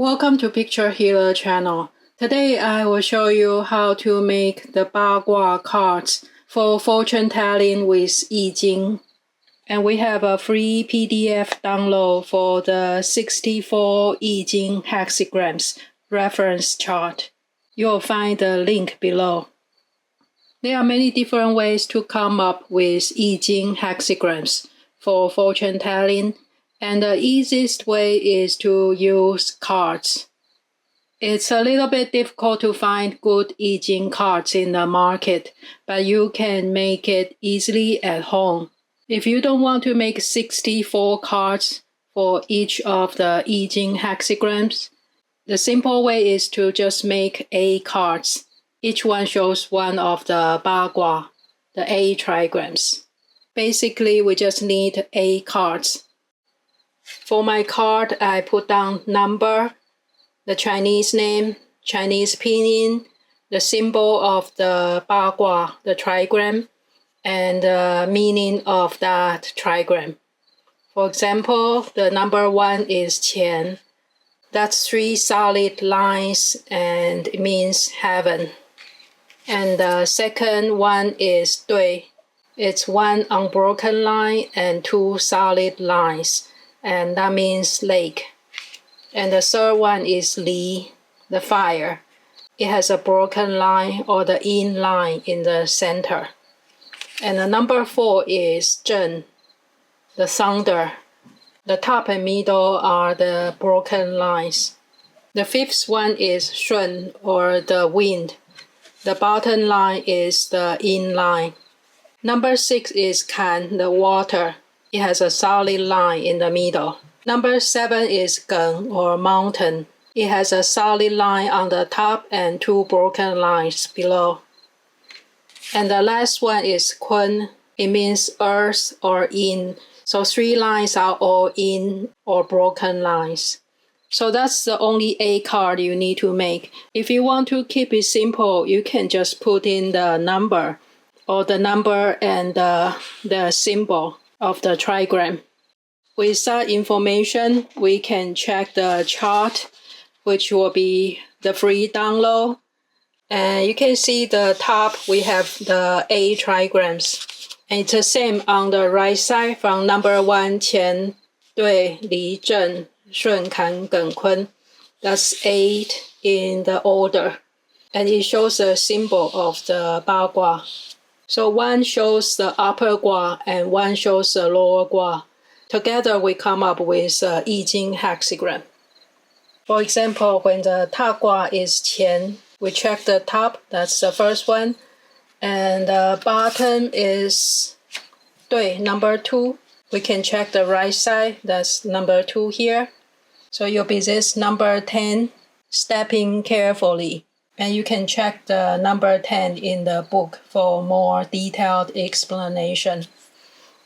Welcome to Picture Healer channel. Today I will show you how to make the Bagua cards for fortune telling with I Ching. And we have a free PDF download for the 64 I Ching hexagrams reference chart. You'll find the link below. There are many different ways to come up with I Ching hexagrams for fortune telling. And the easiest way is to use cards. It's a little bit difficult to find good I Ching cards in the market, but you can make it easily at home. If you don't want to make 64 cards for each of the I Ching hexagrams, the simple way is to just make 8 cards. Each one shows one of the Bagua, the 8 trigrams. Basically, we just need 8 cards. For my card, I put down number, the Chinese name, Chinese pinyin, the symbol of the Bagua, the trigram, and the meaning of that trigram. For example, the number 1 is Qian. That's 3 solid lines and it means heaven. And the second one is Dui. It's 1 unbroken line and 2 solid lines. And that means lake. And the third one is Li, the fire. It has a broken line or the yin line in the center. And the number 4 is Zhen, the thunder. The top and middle are the broken lines. The 5th one is Shun, or the wind. The bottom line is the yin line. Number 6 is Kan, the water. It has a solid line in the middle. Number 7 is Geng, or mountain. It has a solid line on the top and 2 broken lines below. And the last one is Kun. It means earth or yin. So 3 lines are all yin or broken lines. So that's the only 8 card you need to make. If you want to keep it simple, you can just put in the number, or the number and the symbol of the trigram. With that information, we can check the chart, which will be the free download. And you can see the top, we have the 8 trigrams. And it's the same on the right side from number 1, Qian, Dui, Li, Zhen, Shun, Kan, Geng, Kun. That's 8 in the order. And it shows the symbol of the Bagua. So 1 shows the upper gua and 1 shows the lower gua. Together we come up with I Ching hexagram. For example, when the top gua is Qian, we check the top, that's the first one. And the bottom is Dui, number 2. We can check the right side, that's number 2 here. So you'll be this number 10, stepping carefully. And you can check the number 10 in the book for more detailed explanation.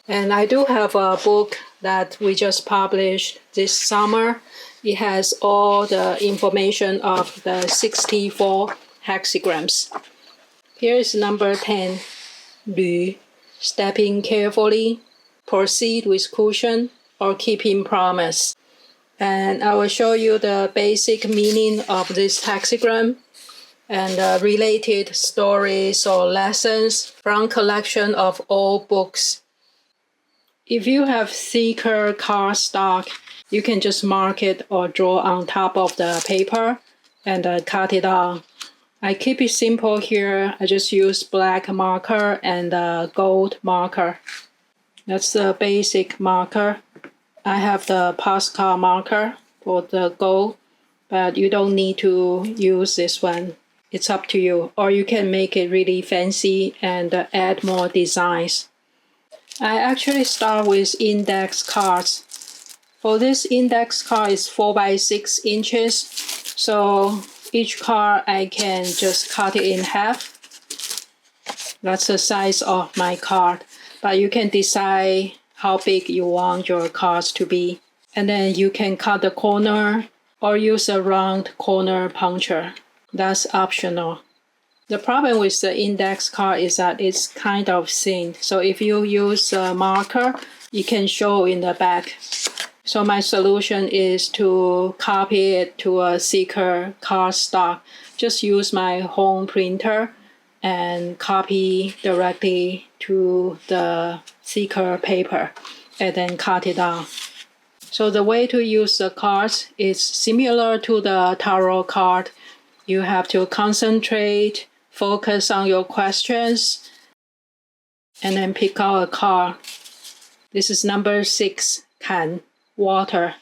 And I do have a book that we just published this summer. It has all the information of the 64 hexagrams. Here is number 10, Lü, stepping carefully, proceed with caution, or keeping promise. And I will show you the basic meaning of this hexagram and related stories or lessons from collection of old books. If you have thicker cardstock, you can just mark it or draw on top of the paper and cut it out. I keep it simple here. I just use black marker and gold marker. That's the basic marker. I have the postcard marker for the gold, but you don't need to use this one. It's up to you, or you can make it really fancy and add more designs. I actually start with index cards. For this index card is 4 by 6 inches, so each card I can just cut it in half. That's the size of my card, but you can decide how big you want your cards to be. And then you can cut the corner or use a round corner puncture. That's optional. The problem with the index card is that it's kind of thin. So if you use a marker, you can show in the back. So my solution is to copy it to a seeker cardstock. Just use my home printer and copy directly to the seeker paper and then cut it out. So the way to use the cards is similar to the tarot card. You have to concentrate, focus on your questions, and then pick out a card. This is number 6, Can, water.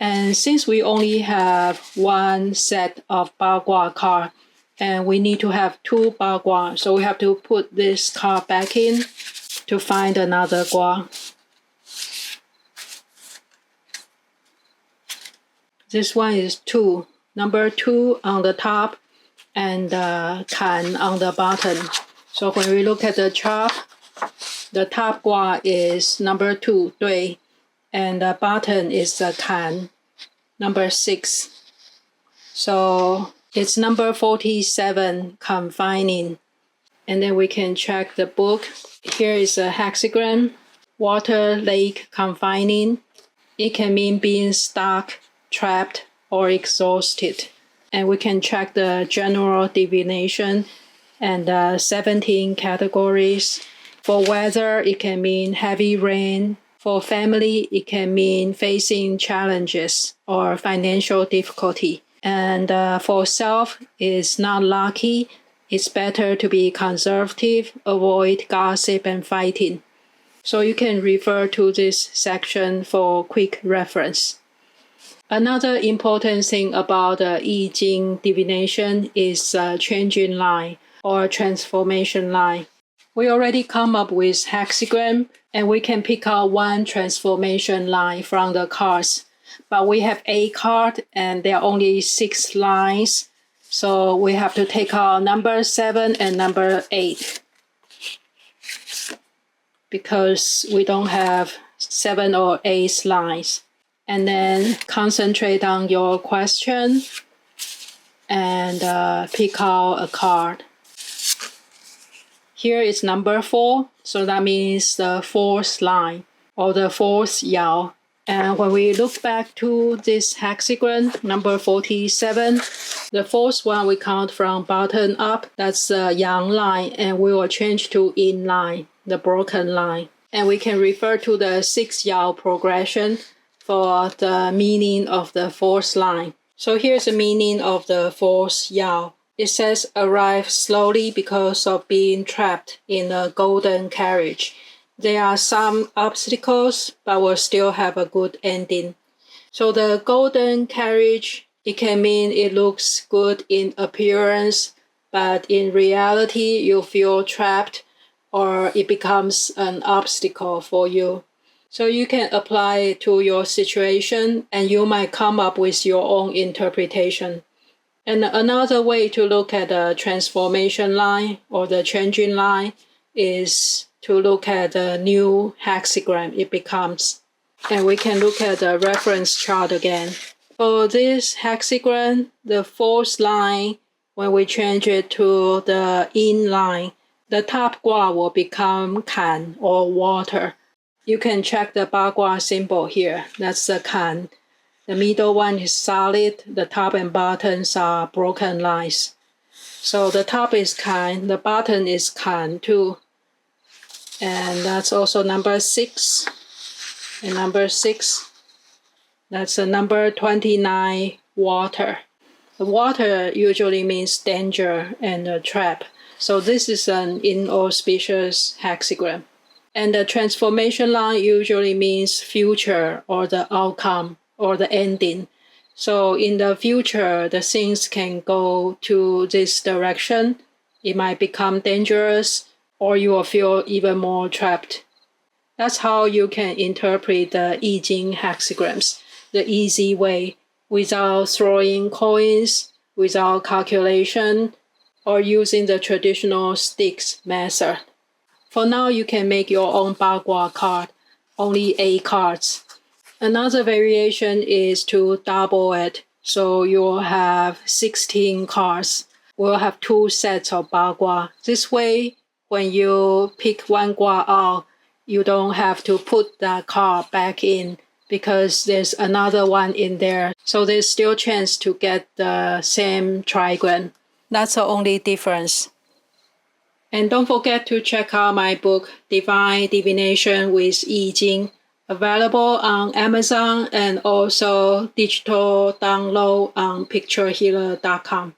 And since we only have one set of Bagua card, and we need to have 2 Bagua, so we have to put this card back in to find another Gua. This one is 2, number 2 on the top, and Can on the bottom. So when we look at the chart, the top Gua is number 2, 对, and the bottom is the Can, number 6. So it's number 47, confining. And then we can check the book. Here is a hexagram, water, lake, confining. It can mean being stuck, trapped, or exhausted. And we can check the general divination and 17 categories. For weather, it can mean heavy rain. For family, it can mean facing challenges or financial difficulty. And for self, it's not lucky. It's better to be conservative, avoid gossip and fighting. So you can refer to this section for quick reference. Another important thing about the I Ching divination is changing line or transformation line. We already come up with hexagram, and we can pick out one transformation line from the cards. But we have 8 cards, and there are only 6 lines. So we have to take out number 7 and number 8. Because we don't have 7 or 8 lines. And then concentrate on your question and pick out a card. Here is number 4, so that means the 4th line or the 4th yao. And when we look back to this hexagram, number 47, the 4th one we count from bottom up, that's the yang line, and we will change to yin line, the broken line. And we can refer to the 6 yao progression for the meaning of the 4th line. So here's the meaning of the 4th yao. It says, arrive slowly because of being trapped in a golden carriage. There are some obstacles, but will still have a good ending. So the golden carriage, it can mean it looks good in appearance, but in reality, you feel trapped or it becomes an obstacle for you. So you can apply it to your situation and you might come up with your own interpretation. And another way to look at the transformation line or the changing line is to look at the new hexagram it becomes. And we can look at the reference chart again. For this hexagram, the 4th line, when we change it to the yin line, the top gua will become kan or water. You can check the Bagua symbol here. That's the kan. The middle one is solid. The top and bottoms are broken lines. So the top is kan. The bottom is kan too. And that's also number 6. And number 6, that's the number 29, water. The water usually means danger and a trap. So this is an inauspicious hexagram. And the transformation line usually means future or the outcome or the ending. So in the future, the things can go to this direction. It might become dangerous or you will feel even more trapped. That's how you can interpret the I Ching hexagrams, the easy way, without throwing coins, without calculation, or using the traditional sticks method. For now, you can make your own Bagua card, only 8 cards. Another variation is to double it, so you'll have 16 cards. We'll have 2 sets of Bagua. This way, when you pick one Gua out, you don't have to put that card back in because there's another one in there. So there's still chance to get the same trigram. That's the only difference. And don't forget to check out my book, Divination with I Ching, available on Amazon and also digital download on picturehealer.com.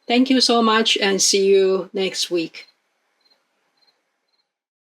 Thank you so much and see you next week.